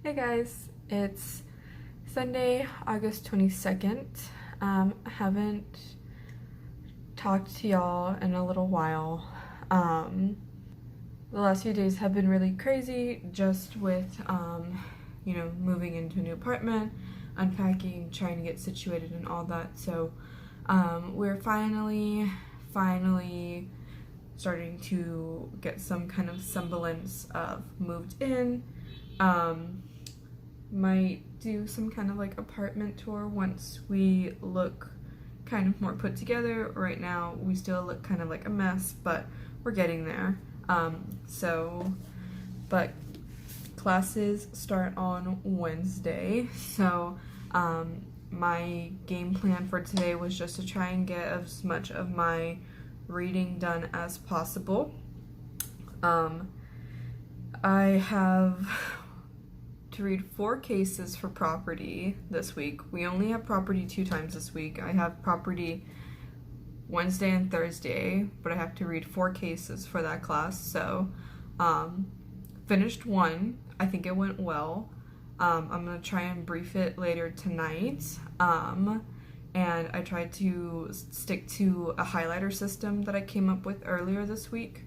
Hey guys, it's Sunday, August 22nd. I haven't talked to y'all in a little while. The last few days have been really crazy just with, moving into a new apartment, unpacking, trying to get situated and all that. So, we're finally starting to get some kind of semblance of moved in. Might do some kind of like apartment tour once we look kind of more put together. Right now we still look kind of like a mess, but we're getting there. But classes start on Wednesday, so my game plan for today was just to try and get as much of my reading done as possible. I have to read 4 cases for property this week. We only have property 2 times this week. I have property Wednesday and Thursday, but I have to read 4 cases for that class. So, finished 1. I think it went well. I'm gonna try and brief it later tonight. And I tried to stick to a highlighter system that I came up with earlier this week.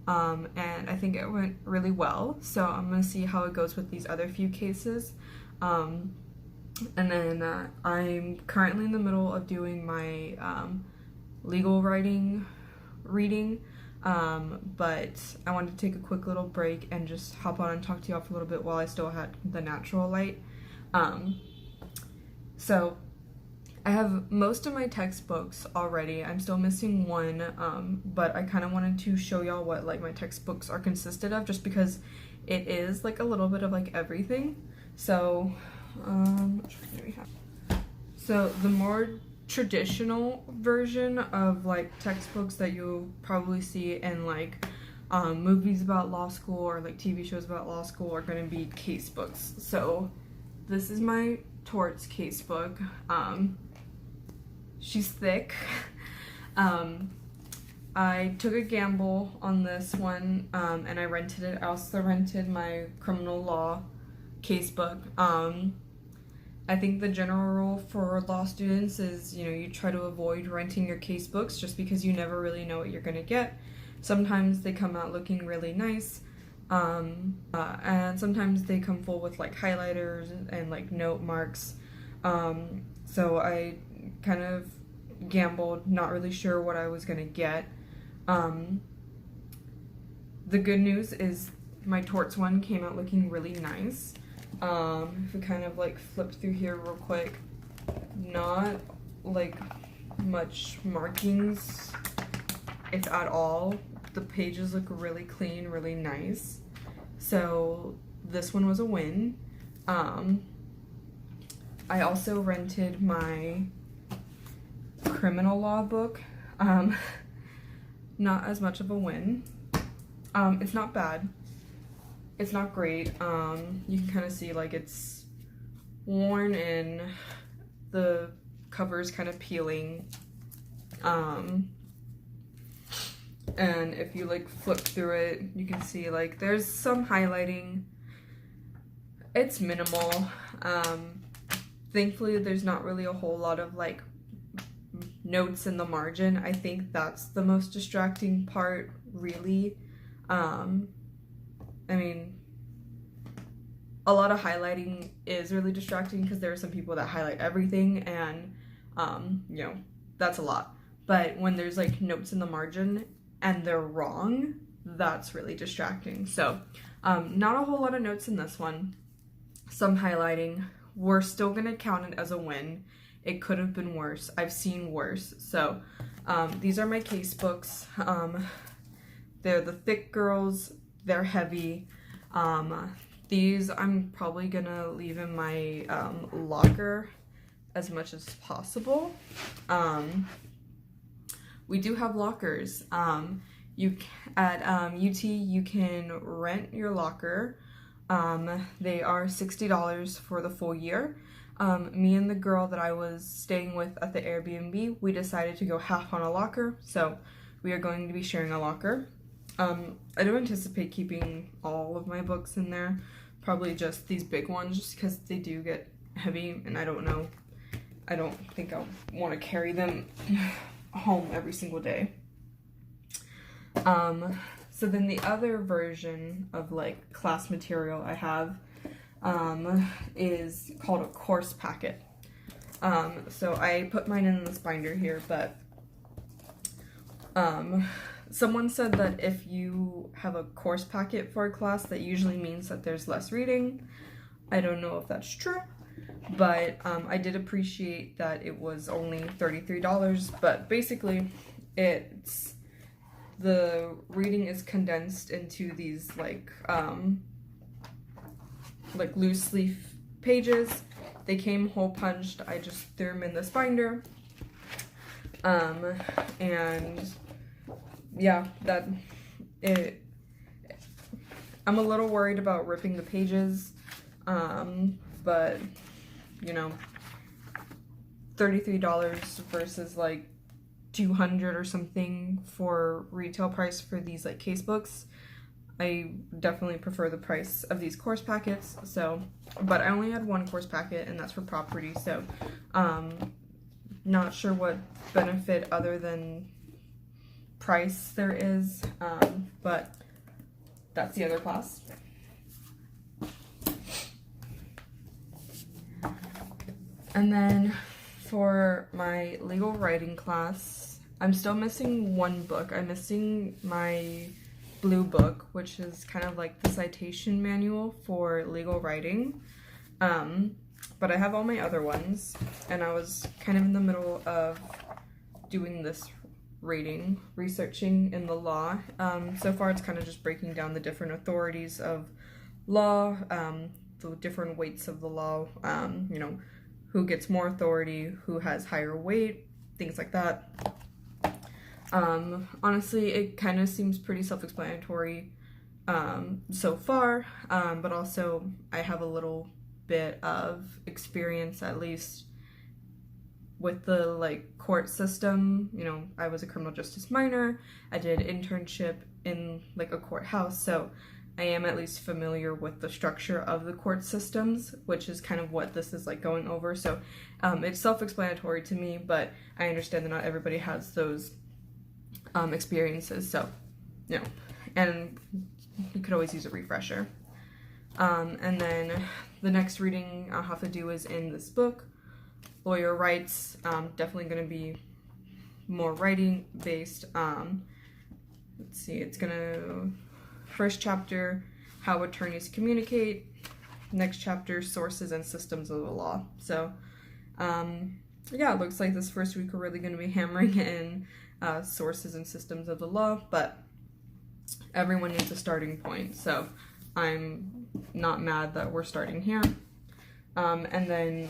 And I think it went really well, so I'm going to see how it goes with these other few cases. And then I'm currently in the middle of doing my legal writing reading, but I wanted to take a quick little break and just hop on and talk to y'all for a little bit while I still had the natural light. So I have most of my textbooks already. I'm still missing one, but I kind of wanted to show y'all what like my textbooks are consisted of, just because it is like a little bit of like everything. So, so the more traditional version of like textbooks that you'll probably see in like movies about law school or like TV shows about law school are going to be case books. So this is my torts casebook. She's thick. I took a gamble on this one, and I rented it. I also rented my criminal law casebook. I think the general rule for law students is, you try to avoid renting your casebooks just because you never really know what you're gonna get. Sometimes they come out looking really nice, and sometimes they come full with like highlighters and like note marks. So I kind of gambled, not really sure what I was gonna get. The good news is my torts one came out looking really nice. If we kind of like flip through here real quick, not like much markings, if at all. The pages look really clean, really nice. So this one was a win. I also rented my criminal law book. Not as much of a win. It's not bad. It's not great. You can kind of see like it's worn and the cover's kind of peeling. And if you like flip through it, you can see like there's some highlighting. It's minimal. Thankfully there's not really a whole lot of like notes in the margin. I think that's the most distracting part, really. I mean, a lot of highlighting is really distracting because there are some people that highlight everything, and that's a lot. But when there's like notes in the margin and they're wrong, that's really distracting. So not a whole lot of notes in this one. Some highlighting. We're still gonna count it as a win. It could have been worse. I've seen worse. So these are my case books. They're the thick girls. They're heavy. These I'm probably gonna leave in my locker as much as possible. We do have lockers. At UT you can rent your locker. They are $60 for the full year. Me and the girl that I was staying with at the Airbnb, we decided to go half on a locker, so we are going to be sharing a locker. I don't anticipate keeping all of my books in there. probably just these big ones just because they do get heavy, and I don't think I'll want to carry them home every single day. So then the other version of like class material I have is called a course packet. So I put mine in this binder here, but someone said that if you have a course packet for a class, that usually means that there's less reading. I don't know if that's true, but I did appreciate that it was only $33, but basically the reading is condensed into these like loose leaf pages. They came hole punched. I just threw them in this binder. And yeah, I'm a little worried about ripping the pages, but you know, $33 versus like $200 or something for retail price for these like case books. I definitely prefer the price of these course packets. So, but I only had one course packet, and that's for property, so not sure what benefit other than price there is, but that's the other class. And then for my legal writing class, I'm still missing one book. I'm missing my blue book, which is kind of like the citation manual for legal writing. But I have all my other ones, and I was kind of in the middle of doing this researching in the law. So far it's kind of just breaking down the different authorities of law, the different weights of the law, you know, who gets more authority, who has higher weight, things like that. Honestly, it kind of seems pretty self-explanatory so far, but also I have a little bit of experience, at least with the like court system. You know, I was a criminal justice minor. I did internship in like a courthouse, so I am at least familiar with the structure of the court systems, which is kind of what this is like going over. So it's self-explanatory to me, but I understand that not everybody has those experiences, so you know, and you could always use a refresher. And then the next reading I'll have to do is in this book, Lawyer Rights. Definitely going to be more writing based. Let's see, it's gonna, first chapter, how attorneys communicate. Next chapter, sources and systems of the law. So yeah, it looks like this first week we're really going to be hammering in sources and systems of the law, but everyone needs a starting point, so I'm not mad that we're starting here. And then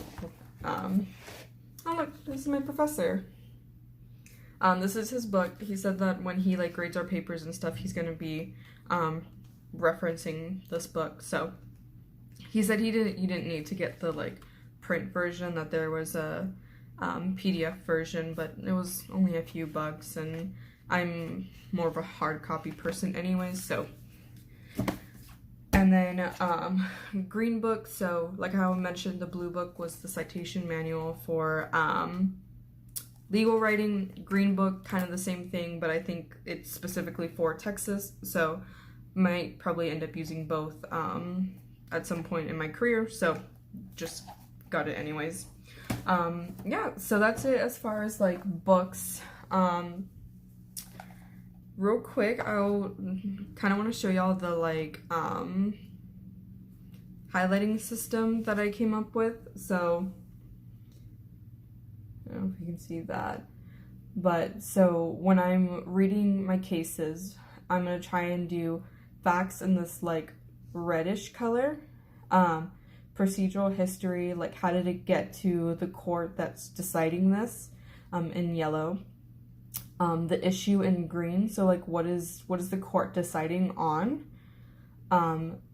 oh look, this is my professor. This is his book. He said that when he like grades our papers and stuff, he's going to be referencing this book. So he said you didn't need to get the like print version, that there was a PDF version, but it was only a few bucks, and I'm more of a hard copy person anyways, so. And then green book, so like how I mentioned, the blue book was the citation manual for legal writing. Green book, kind of the same thing, but I think it's specifically for Texas, so might probably end up using both at some point in my career, so just got it anyways. Yeah, so that's it as far as like books. Real quick, I'll kind of want to show y'all the like highlighting system that I came up with. So I don't know if you can see that, but so when I'm reading my cases, I'm gonna try and do facts in this like reddish color, procedural history, like how did it get to the court that's deciding this, in yellow, the issue in green, so like what is the court deciding on,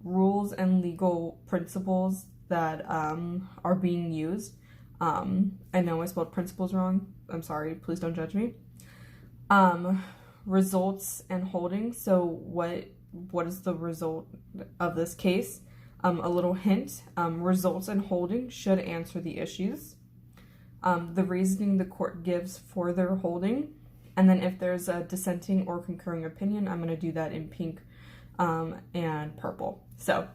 rules and legal principles that are being used. I know I spelled principles wrong, I'm sorry, please don't judge me. Results and holdings, so what is the result of this case? A little hint, results in holding should answer the issues. The reasoning the court gives for their holding, and then if there's a dissenting or concurring opinion, I'm going to do that in pink and purple. So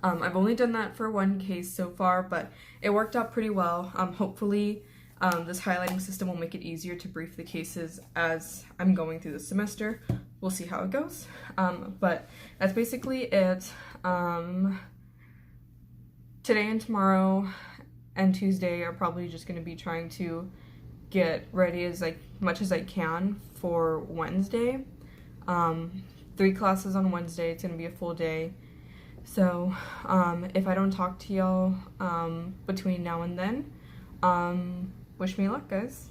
I've only done that for one case so far, but it worked out pretty well. Hopefully this highlighting system will make it easier to brief the cases as I'm going through the semester. We'll see how it goes. But that's basically it. Today and tomorrow and Tuesday are probably just going to be trying to get ready as much as I can for Wednesday. 3 classes on Wednesday. It's going to be a full day. So if I don't talk to y'all between now and then, wish me luck, guys.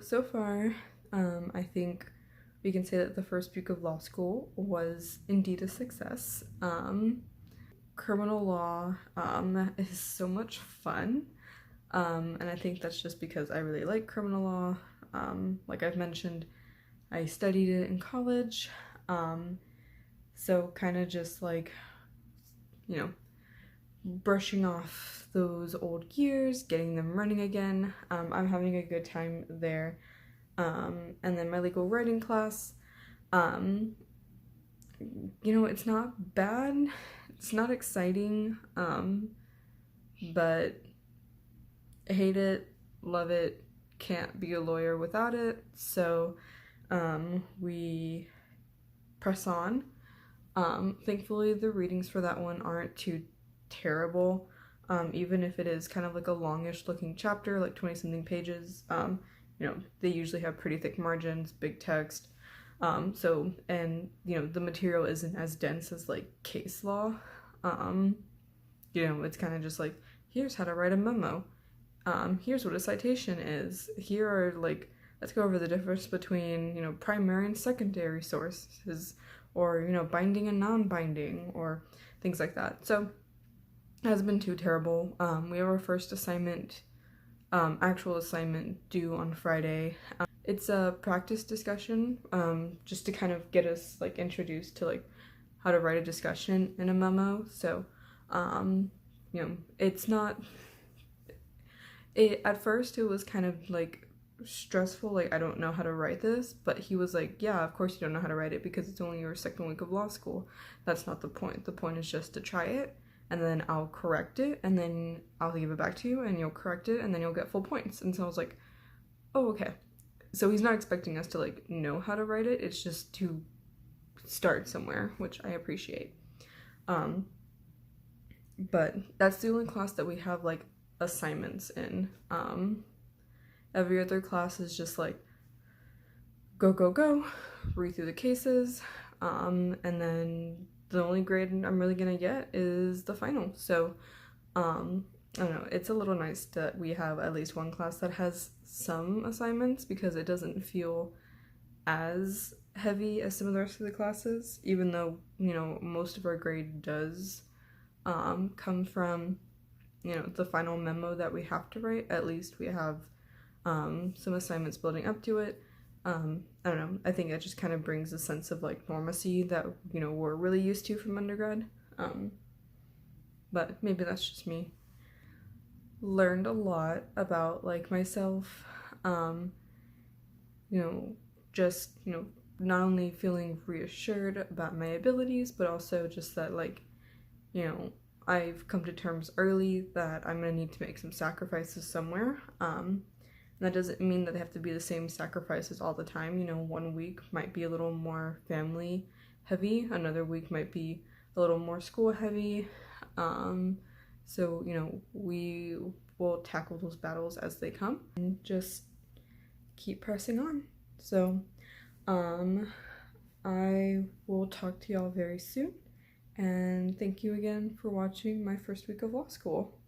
So far, I think we can say that the first week of law school was indeed a success. Criminal law is so much fun, and I think that's just because I really like criminal law. Like I've mentioned, I studied it in college, so kind of just brushing off those old gears, getting them running again. I'm having a good time there. And then my legal writing class, it's not bad, it's not exciting, but I hate it, love it, can't be a lawyer without it, so we press on. Thankfully the readings for that one aren't too terrible, even if it is kind of like a longish looking chapter, like 20 something pages. They usually have pretty thick margins, big text, the material isn't as dense as like case law. It's kind of just like, here's how to write a memo, here's what a citation is, here are let's go over the difference between primary and secondary sources, or binding and non-binding, or things like that. So it hasn't been too terrible. We have our first assignment, actual assignment due on Friday. It's a practice discussion, just to kind of get us introduced to how to write a discussion in a memo. So it's not, at first it was kind of stressful, I don't know how to write this, but he was like, yeah, of course you don't know how to write it because it's only your second week of law school. That's not the point. The point is just to try it, and then I'll correct it, and then I'll give it back to you, and you'll correct it, and then you'll get full points. And so I was like, oh, okay. So he's not expecting us to know how to write it, it's just to start somewhere, which I appreciate. But that's the only class that we have assignments in. Every other class is just go, read through the cases, and then the only grade I'm really gonna get is the final. So I don't know, it's a little nice that we have at least one class that has some assignments because it doesn't feel as heavy as some of the rest of the classes, even though, you know, most of our grade does come from, you know, the final memo that we have to write. At least we have some assignments building up to it. I don't know, I think it just kind of brings a sense of like normalcy that, you know, we're really used to from undergrad. But maybe that's just me. Learned a lot about like myself, you know, just, you know, not only feeling reassured about my abilities, but also just that, like, you know, I've come to terms early that I'm gonna need to make some sacrifices somewhere. And that doesn't mean that they have to be the same sacrifices all the time. You know, one week might be a little more family heavy, another week might be a little more school heavy. So, you know, we will tackle those battles as they come and just keep pressing on. So, I will talk to y'all very soon, and thank you again for watching my first week of law school.